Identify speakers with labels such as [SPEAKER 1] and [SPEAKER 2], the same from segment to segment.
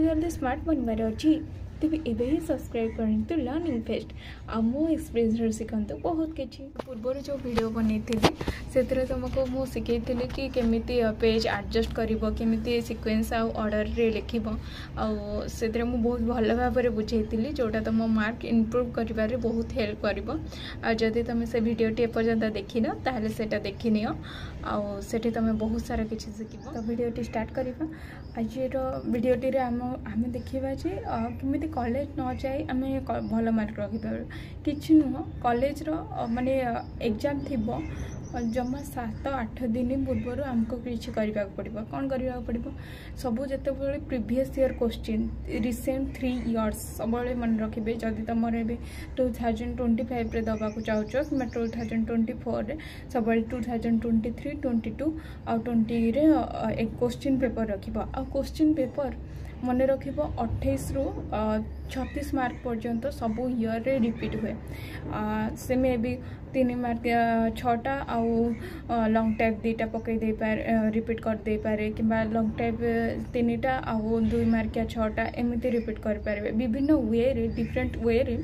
[SPEAKER 1] जल्दी स्मार्ट बनबार अच्छी तेज एवं सब्सक्राइब करते लर्निंग फेस्ट आ मो एक्सपीरियंस शिखु बहुत किसी पूर्व जो वीडियो बनई से तुमको मुझे शिखई कि केमी पेज एडजस्ट करमी सिक्वेन्स आर्डर रे लिख से बहुत भल भाव में बुझे जोटा तुम मार्क इम्प्रूव कर बहुत हेल्प कर जदि तुम से वीडियोटी एपर्यंत देखी न ताहले सेटा देखी नियो आठी तुम बहुत सारा किसी शिख तो वीडियोटी स्टार्ट करवा आज वीडियोटी आम देखा जे केमी कॉलेज न जाए आम भल मार्क रखिपार कि नुह कॉलेज माने एग्जाम थी जमा 7-8 दिन पूर्व आमको किसी करने पड़ो कौन करने पड़ो सबू जिते previous year question recent 3 years सब मन रखिए जदि तुम 2025 रे दबाक चाहो कि 2024 सब 2023 22 आ 20 रे एक क्वेश्चन पेपर रख क्वेश्चन पेपर मन रख 28 रु 36 मार्क पर्यंत सब ईयर रे रिपीट हुए से मे भी 3 मार्क 6टा आउ लॉन्ग टाइप 2टा पकई दे पारे रिपीट कर दे पारे कि लॉन्ग टाइप 3टा आउ 2 मार्क 6टा एमती रिपीट कर पारे विभिन्न वे रे डिफरेंट वे रे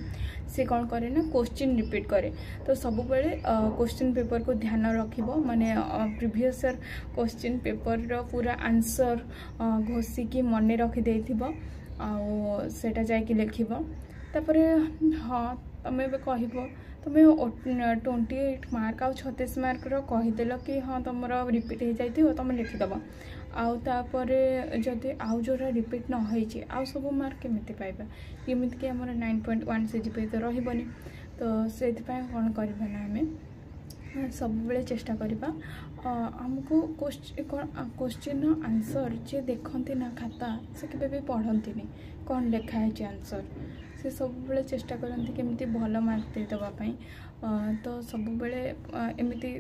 [SPEAKER 1] से कौन करे ना क्वेश्चन रिपीट करे तो सब बेले क्वेश्चन पेपर को ध्यान रखिबो माने प्रीवियस ईयर क्वेश्चन पेपर रो पूरा आंसर घोषिकी मन रखी देथिबो आ सेटा जाय कि लिखिबो तापर हाँ तुम कहब तुम 28 मार्क आ 36 मार्क रो कहीदेल कि हाँ तुम रिपीट हो जाइए तुम लिखिदेव आउे जदि आउ जोरा रिपीट न होइछि आउ सब मार्क केमिति पाइबा केमिति कि हमर 9.1 सीजीपीए तो रहिबनी तो सेथिपय कोन करबा ना हमें सब बेले चेष्टा करबा हमको क्वेश्चन आंसर जे देखंती ना खाता से केबे भी पढ़ंती कौन लिखा है आंसर से सब बेले चेष्टा करती केमिति भल मार्क दे दवाई तो सब बेले एमती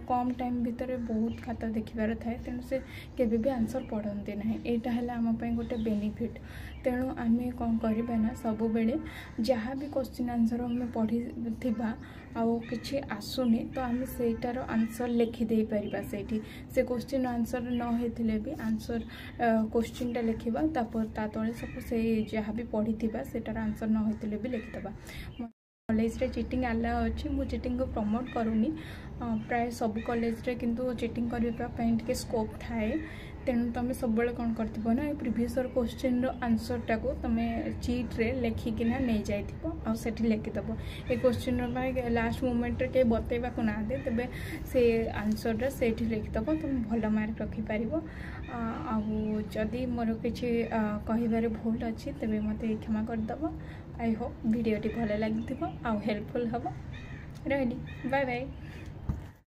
[SPEAKER 1] कम टाइम भितर बहुत खाता देखिबार थाए तेणु से केबे भी आंसर पढ़ंती ना यहाँ है आम गोटे बेनिफिट तेणु आम कौन करबा ना सब बेले जहाँ भी क्वेश्चन आंसर हमें पढ़ी थिबा आउ किछि आसुनी तो आम सेटार आंसर लिखिदे पारिबा सेठी से क्वेश्चन आंसर न होइथिले भी आंसर क्वेश्चन टा लिखिबा तापर ता तळे सब से जहाँ भी पढ़ी थिबा सेटार आंसर न होइथिले भी लिखिदबा कॉलेज रे चीटिंग अलाउ अच्छी मु चीटिंग को प्रमोट करूनी प्राय सब कॉलेज रे किंतु चीटिंग करने के स्कोप थाए तेणु तुम सब कौन कर ना प्रीवियस ईयर क्वेश्चन आंसर टाक तुम चीट रे लेखिकिना नहीं जाइथिबो आ सेठी लिखिदेव ए क्वेश्चन लास्ट मोमेंट रे के बतेबा को ना दे तबे से आंसर रे सेठी लिखिदेव तुम भल मार्क रखि पारिबो आ जदि मोर किछि कहिबारे भूल अछि तबे मते क्षमा कर दबो आई होप वीडियोटी भल लागिथिबो आ हेल्पफुल हबो रहली बाय बाय।